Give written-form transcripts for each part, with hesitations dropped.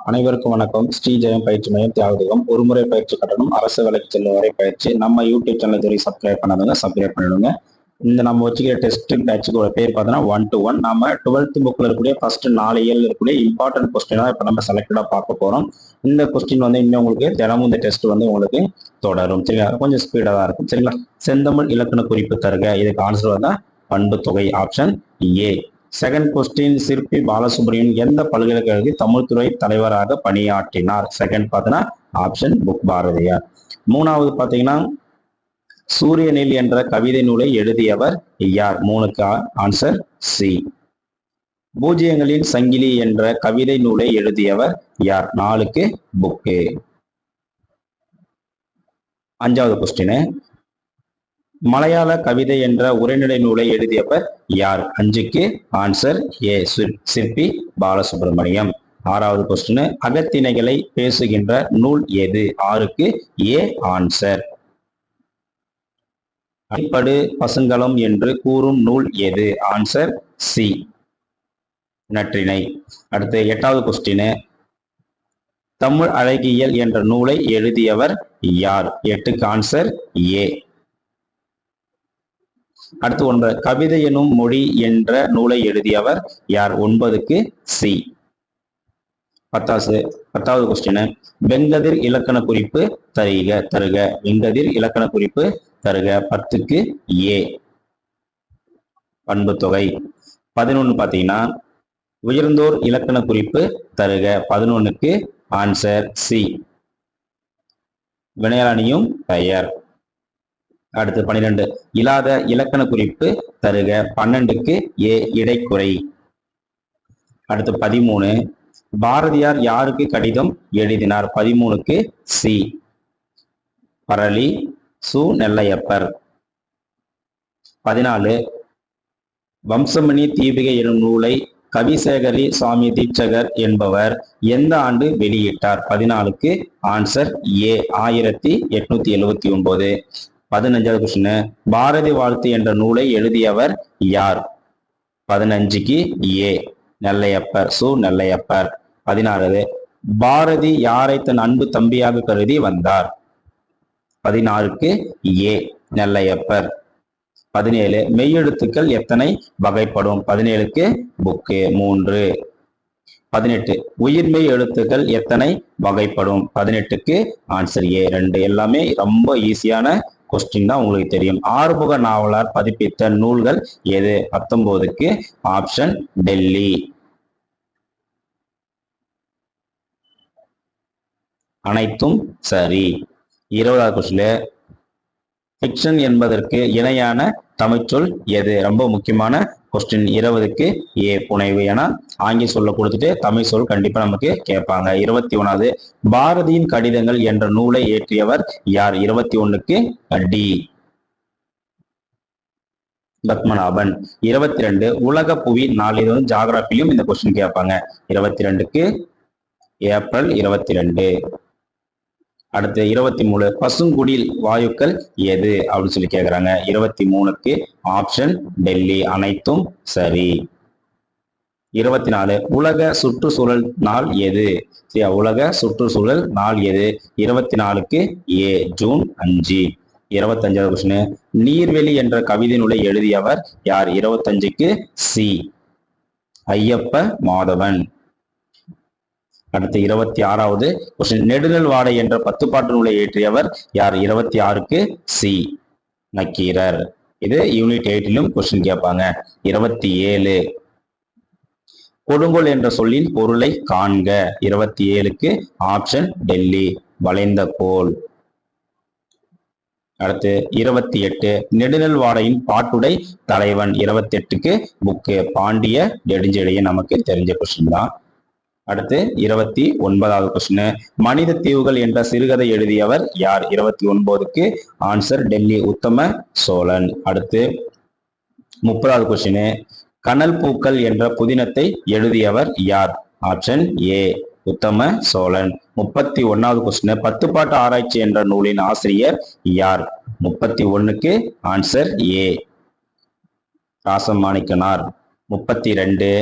அனைவருக்கும் வணக்கம். ஸ்ரீ ஜெயம் பயிற்சி மையம் தியாகதுகம். ஒரு முறை பயிற்சி கட்டணம், அரசு வேலைக்கு செல்லும் வரை பயிற்சி. நம்ம யூடியூப் சேனல் இதுவரை சப்ஸ்கிரைப் பண்ணாதவங்க சப்ஸ்கிரைப் பண்ணிடுங்க. இந்த நம்ம வச்சுக்கிற டெஸ்ட் பேட்சுக்கு பேர் பார்த்தோன்னா 1 to 1. நம்ம 12th புக்ல இருக்கக்கூடிய ஃபர்ஸ்ட் 4 இயர்ல இருக்கக்கூடிய இம்பார்ட்டன்ட் கொஸ்டினா இப்ப நம்ம செலக்டடா பார்க்க போறோம். இந்த கொஸ்டின் இன்னும் உங்களுக்கு தினமும் இந்த டெஸ்ட் உங்களுக்கு தொடரும். சரிங்களா? கொஞ்சம் ஸ்பீடா தான் இருக்கும். சரிங்களா? செந்தமிழ் இலக்கண குறிப்பு தருக. இதுக்கு ஆன்சர் வந்தா பண்பு தொகை, ஆப்ஷன் ஏ. செகண்ட் கொஸ்டின், சிற்பி பாலசுப்ரமணியன் எந்த பல்கலைக்கழகத்தில் தமிழ்துறை தலைவராக பணியாற்றினார்? செகண்ட் பார்த்தீங்கன்னா ஆப்ஷன் புக் பாரதியார். மூணாவது பார்த்தீங்கன்னா சூரியனில் என்ற கவிதை நூலை எழுதியவர் யார்? 3க்கு ஆன்சர் சி. பூஜ்ஜியங்களின் சங்கிலி என்ற கவிதை நூலை எழுதியவர் யார்? 4க்கு புக்கு. அஞ்சாவது கொஸ்டின், மலையாள கவிதை என்ற உரைநடை நூலை எழுதியவர் யார்? 5க்கு ஆன்சர் ஏ, சிற்பி பாலசுப்ரமணியம். ஆறாவது கொஸ்டின், அகத்திணைகளை பேசுகின்ற நூல் எது? 6க்கு ஏ ஆன்சர். அடிப்படு பசுங்கலம் என்று கூறும் நூல் எது? Answer C, Natrinai. அடுத்து 8வது கொஸ்டின், தமிழ் அழகியல் என்ற நூலை எழுதியவர் யார்? 8க்கு ஆன்சர் ஏ. அடுத்து 9, கவிதை எனும் மொழி என்ற நூலை எழுதியவர் யார்? 9க்கு சி. 10வது கொஸ்டின், வெங்கதிர் இலக்கண குறிப்பு தருக. வெங்கதிர் இலக்கண குறிப்பு தருக. 10க்கு ஏ, பண்பு தொகை. 11 பாத்தீங்கன்னா உயர்ந்தோர் இலக்கண குறிப்பு தருக. 11க்கு ஆன்சர் சி, வினையாளனியும் பெயர். அடுத்து 12, இல்லாத இலக்கண குறிப்பு தருக. 12க்கு ஏ, இடைக்குறை. அடுத்து 13, பாரதியார் யாருக்கு கடிதம் எழுதினார்? 13க்கு சி, பரளி சு நெல்லையப்பர். 14, வம்சமணி தீபிகை எனும் நூலை கவிசேகரி சுவாமி தீட்சகர் என்பவர் எந்த ஆண்டு வெளியிட்டார்? 14க்கு ஆன்சர் ஏ, 1879. 15வது கொஸ்டின், பாரதி வாழ்த்து என்ற நூலை எழுதியவர் யார்? 15க்கு ஏ, நெல்லையப்பர், சு நெல்லையப்பர். 16, பாரதி யாரை தன் அன்பு தம்பியாக கருதி வந்தார்? 16க்கு ஏ, நெல்லையப்பர். 17, மெய்யெழுத்துக்கள் எத்தனை வகைப்படும்? 17க்கு புக்கு, 3. 18, உயிர்மெய் எழுத்துக்கள் எத்தனை வகைப்படும்? 18க்கு ஆன்சர் ஏ, 2. எல்லாமே ரொம்ப ஈஸியான கொஸ்டின் தான், உங்களுக்கு தெரியும். ஆறுமுக நாவலர் பதிப்பித்த நூல்கள் எது? 19க்கு ஆப்ஷன் டெல்லி. அனைத்தும் சரி. 20வது கொஸ்டின், ஃபிக்ஷன் என்பதற்கு இணையான தமிழ்ச்சொல் எது? ரொம்ப முக்கியமான கொஸ்டின். 20க்கு ஏ, புனைவு. ஏன்னா ஆங்கில சொல்ல கொடுத்துட்டு தமிழ் சொல் கண்டிப்பா நமக்கு கேட்பாங்க. 21வது, பாரதியின் கடிதங்கள் என்ற நூலை இயற்றியவர் யார்? 21க்கு டி, பத்மநாபன். 22, உலக புவி நாள். இது ஜியோகிராஃபியும் இந்த கொஸ்டின் கேட்பாங்க. 22க்கு ஏப்ரல் 22. அடுத்து 23, பசுங்குடில் வாயுக்கள் எது அப்படின்னு சொல்லி கேக்குறாங்க. 23க்கு ஆப்ஷன் டெல்லி. அனைத்தும் சரி. 24, உலக சுற்றுச்சூழல் நாள் எது? உலக சுற்றுச்சூழல் நாள் எது? 24க்கு ஏ, ஜூன் 5. 25வது கொஸ்டின், நீர்வெளி என்ற கவிதை நூலை எழுதியவர் யார்? 25க்கு சி, ஐயப்ப மாதவன். அடுத்து 26வது கொஸ்டின், நெடுநல் வாடை என்ற 10 பாட்டு நூலை இயற்றியவர் யார்? 26க்கு சி, நக்கீரர். இது யூனிட் 8லும் கொஸ்டின் கேட்பாங்க. 27, கொடுங்கோல் என்ற சொல்லின் பொருளை காண்க. 27க்கு ஆப்ஷன் டெல்லி, வளைந்த கோல். அடுத்து 28, நெடுநல் வாடையின் பாட்டுடை தலைவன். 28க்கு புக்கு, பாண்டிய நெடுஞ்செழியன். நமக்கு தெரிஞ்ச கொஸ்டின் தான். அடுத்து 29வது கொஸ்டின், மனித தீவுகள் என்ற சிறுகதை எழுதியவர் யார்? 29க்கு ஆன்சர் டெல்லி, உத்தம சோழன். அடுத்து 30வது கொஸ்டின், கனல் பூக்கள் என்ற புதினத்தை எழுதியவர் யார்? Option A, Uttama Cholan. 31வது question, 10 பாட்டு ஆராய்ச்சி என்ற நூலின் ஆசிரியர் யார்? 31க்கு ஆன்சர் ஏ, ராசமாணிக்கனார். 32,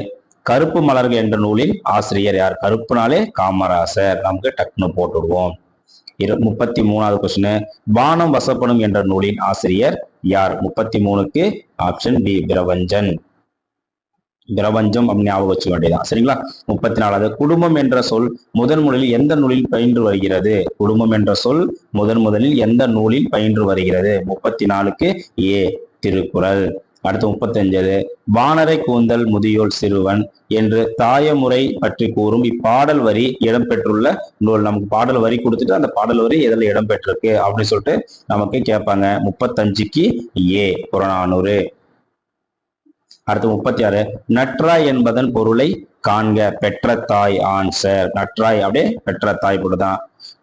கருப்பு மலர்கள் என்ற நூலின் ஆசிரியர் யார்? கருப்புனாலே காமராசர், நமக்கு டக்குன்னு போட்டுடுவோம். 33வது கொஸ்டின், வானம் வசப்படும் என்ற நூலின் ஆசிரியர் யார்? 33க்கு ஆப்ஷன் பி பிரபஞ்சன். பிரபஞ்சம் அப்படின்னு ஞாபகம் வச்சுக்க வேண்டியதான். சரிங்களா? 34வது, குடும்பம் என்ற சொல் முதலில் எந்த நூலில் பயின்று வருகிறது? குடும்பம் என்ற சொல் முதலில் எந்த நூலில் பயின்று வருகிறது? 34க்கு ஏ திருக்குறள். அடுத்து 35, வானரை கூந்தல் முதியோல் சிறுவன் என்று தாயமுறை பற்றி கூறும் இப்பாடல் வரி இடம்பெற்றுள்ள நூல். நமக்கு பாடல் வரி கொடுத்துட்டு அந்த பாடல் வரி எதில் இடம்பெற்றிருக்கு அப்படின்னு சொல்லிட்டு நமக்கு கேட்பாங்க. 35க்கு ஏ புறநானூறு. அடுத்து 36, நற்றாய் என்பதன் பொருளை காண்க. பெற்ற தாய். ஆன்சர் நற்றாய் அப்படியே பெற்ற தாய் போட்டுதான்.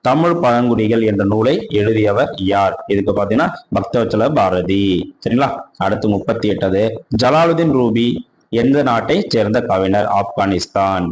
தமிழ் பழங்குடிகள் என்ற நூலை எழுதியவர் யார்? இதுக்கு பாத்தீங்கன்னா பக்தவச்சல பாரதி. சரிங்களா? அடுத்து 38, ஜலாலுதீன் ரூபி எந்த நாட்டை சேர்ந்த கவிஞர்? ஆப்கானிஸ்தான்.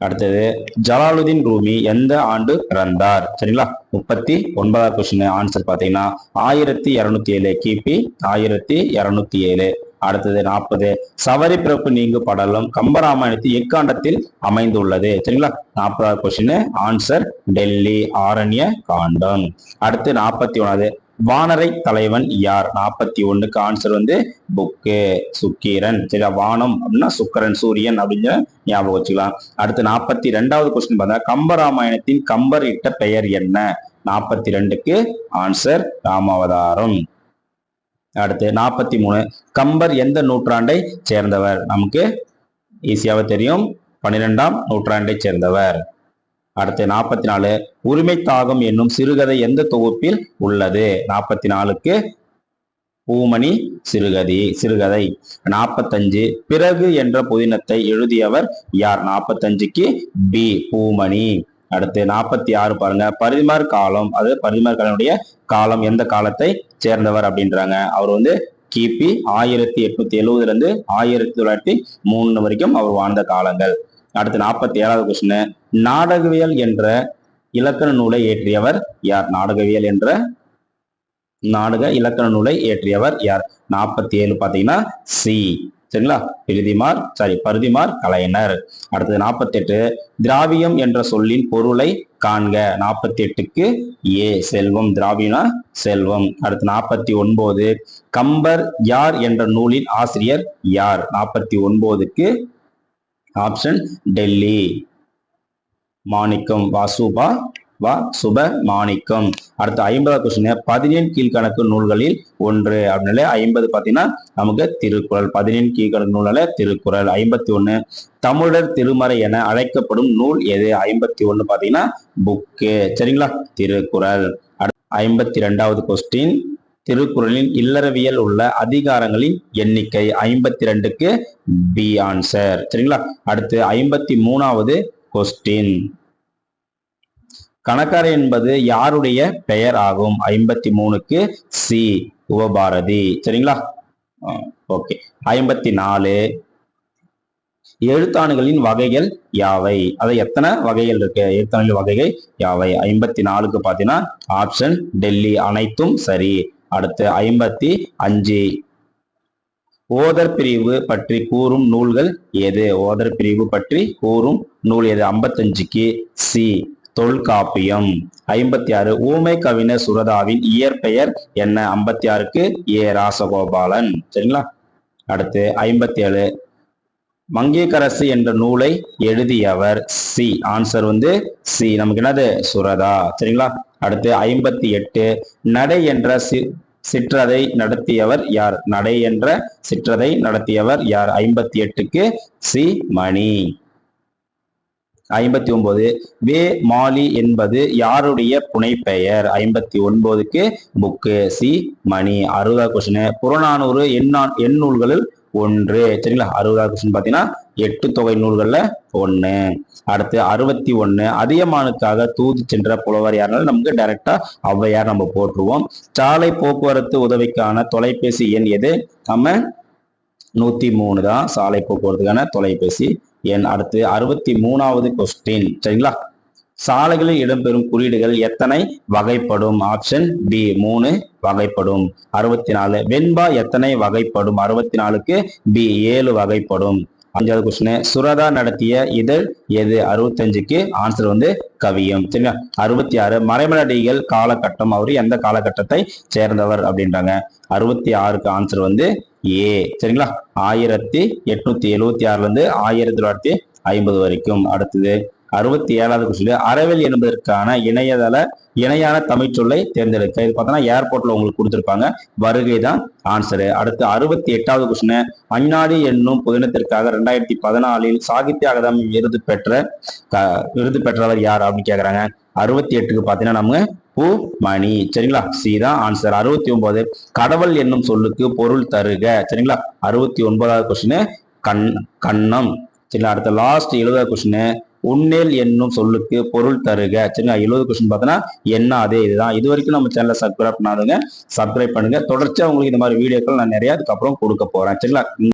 அடுத்தது, ஜலாலுதீன் ரூமி எந்த ஆண்டு பிறந்தார்? சரிங்களா? 39வது கொஸ்டின் ஆன்சர் பாத்தீங்கன்னா 1207 கிபி 1207. அடுத்தது 40, சவரி பிறப்பு நீங்கு படலம் கம்பராமாயணத்தில் எக்காண்டத்தில் அமைந்துள்ளது? சரிங்களா? 40வது கொஸ்டின் ஆன்சர் டெல்லி ஆரண்ய காண்டம். அடுத்து 41, வானரை தலைவன் யார்? 41க்கு ஆன்சர் புக்கு சுக்கிரன். சரியா? வானம் அப்படின்னா சுக்கரன் சூரியன் அப்படின்னு ஞாபகம் வச்சுக்கலாம். அடுத்து 42வது கொஸ்டின் பார்த்தா கம்பராமாயணத்தின் கம்பர் இட்ட பெயர் என்ன? 42க்கு ஆன்சர் ராமாவதாரம். அடுத்து 43, கம்பர் எந்த நூற்றாண்டை சேர்ந்தவர்? நமக்கு ஈஸியாவே தெரியும், 12ஆம் நூற்றாண்டை சேர்ந்தவர். அடுத்து 44, உரிமை தாகம் என்னும் சிறுகதை எந்த தொகுப்பில் உள்ளது? 44க்கு பூமணி சிறுகதை. 45, பிறகு என்ற புதினத்தை எழுதியவர் யார்? 45க்கு பி பூமணி. அடுத்து 46 பாருங்க, பரிதிமார் காலம், அது பரிதிமார் காலனுடைய காலம் எந்த காலத்தை சேர்ந்தவர் அப்படின்றாங்க. அவர் கிபி 1870 இருந்து 1903 வரைக்கும் அவர் வாழ்ந்த காலங்கள். அடுத்து 47வது கொஸ்டின், நாடகவியல் என்ற இலக்கண நூலை இயற்றியவர் யார்? நாடகவியல் என்ற நாடக இலக்கண நூலை இயற்றியவர் யார்? 47 பாத்தீங்கன்னா சி. சரிங்களா? பரிதிமார் கலைஞர். அடுத்தது 48, திராவியம் என்ற சொல்லின் பொருளை காண்க. 48க்கு ஏ செல்வம். திராவியம்னா செல்வம். அடுத்து 49, கம்பர் யார் என்ற நூலின் ஆசிரியர் யார்? 49க்கு ஆப்ஷன் டெல்லி மாணிக்கம் சுப மாணிக்கம். அடுத்து 50வது கொஸ்டின், 17 கீழ்கணக்கு நூல்களில் ஒன்று அப்படின்னாலே 50 பாத்தீங்கன்னா நமக்கு திருக்குறள். 17 கீழ்கணக்கு நூலால திருக்குறள். 51, தமிழர் திருமறை என அழைக்கப்படும் நூல் எது? 51 பாத்தீங்கன்னா புக்கு. சரிங்களா? திருக்குறள். 52வது கொஸ்டின், திருக்குறளின் இல்லறவியல் உள்ள அதிகாரங்களின் எண்ணிக்கை? 52க்கு பி ஆன்சர். சரிங்களா? அடுத்து 53வது கொஸ்டின், கணக்கார் என்பது யாருடைய பெயர் ஆகும்? 53க்கு சி உபபாரதி. சரிங்களா? ஓகே. 54, எழுத்தாணிகளின் வகைகள் யாவை? அது எத்தனை வகைகள் இருக்கு? எழுத்தாணிகள் வகைகள் யாவை? 54க்கு பாத்தீங்கன்னா ஆப்ஷன் டெல்லி அனைத்தும் சரி. அடுத்து 55, ஓதர் பிரிவு பற்றி கூறும் நூல்கள் எது? ஓதர் பிரிவு பற்றி கூறும் நூல் எது? 55க்கு சி தொல்காப்பியம். 56, ஊமை கவிஞர் சுரதாவின் இயற்பெயர் என்ன? 56க்கு ஏ ராசகோபாலன். சரிங்களா? அடுத்து 57, மங்கையர்க்கரசு என்ற நூலை எழுதியவர் சி. Answer C. நமக்கு என்னது? சுரதா. சரிங்களா? அடுத்து 58, நடை என்ற சிற்றதை நடத்தியவர் யார்? நடை என்ற சிற்றதை நடத்தியவர் யார்? 58க்கு சி மணி. 59, வே மாலி என்பது யாருடைய புனைப்பெயர்? 59க்கு புக்கு சி மணி. 60வது கொஸ்டின், புறநானூறு எண் நூல்களில் ஒன்று. சரிங்களா? 60வது கொஸ்டின் பாத்தீங்கன்னா 8 தொகை நூல்கள்ல ஒண்ணு. அடுத்து 61, அதியமானுக்காக தூது சென்ற புலவர் யாருனாலும் நமக்கு டைரக்டா ஔவையார் நம்ம போட்டுருவோம். சாலை போக்குவரத்து உதவிக்கான தொலைபேசி எண் எது? நம்ம 103 தான் சாலை போக்குவரத்துக்கான தொலைபேசி எண். அடுத்து 63வது கொஸ்டின். சரிங்களா? சாலைகளில் இடம்பெறும் குறியீடுகள் எத்தனை வகைப்படும்? ஆப்ஷன் பி 3 வகைப்படும். 64, வெண்பா எத்தனை வகைப்படும்? 64க்கு பி 7 வகைப்படும். 5வது கொஸ்டின் சுரதா நடத்திய இதழ் எது? 65க்கு ஆன்சர் வந்து கவியம். சரிங்களா? 66 மறைமலடிகள் காலகட்டம், அவரு எந்த காலகட்டத்தை சேர்ந்தவர் அப்படின்றாங்க. 66க்கு ஆன்சர் வந்து ஏ. சரிங்களா? 1876 இருந்து 1950 வரைக்கும். அடுத்தது 67வது கொஸ்டின் அறவெளி என்பதற்கான இணையான தமிழ் சொல்லை தேர்ந்தெடுக்க. இது பார்த்தோன்னா ஏர்போர்ட்ல உங்களுக்கு கொடுத்திருப்பாங்க. வருகை தான் ஆன்சரு. அடுத்து 68வது கொஸ்டின் அஞ்ஞாடி என்னும் புதினத்திற்காக 2014 சாகித்ய அகாதமி விருது பெற்றவர் யார் அப்படின்னு கேக்குறாங்க. 68க்கு பாத்தீங்கன்னா நம்ம பூ மணி. சரிங்களா? சி தான் ஆன்சர். 69 கடவுள் என்னும் சொல்லுக்கு பொருள் தருக. சரிங்களா? 69வது கொஸ்டின் கண்ணம். சரிங்களா? அடுத்த லாஸ்ட் 70வது கொஸ்டின் உன்னேல் என்னும் சொல்லுக்கு பொருள் தருக. சரிங்களா? 70 கொஸ்டின் பார்த்தோன்னா என்ன அதே இதுதான். இது வரைக்கும் நம்ம சேனலை சப்ஸ்கிரைப் பண்ணாதுங்க, சப்ஸ்கிரைப் பண்ணுங்க. தொடர்ச்சியா உங்களுக்கு இந்த மாதிரி வீடியோக்கள் நான் நிறைய அதுக்கப்புறம் கொடுக்க போறேன். சரிங்களா?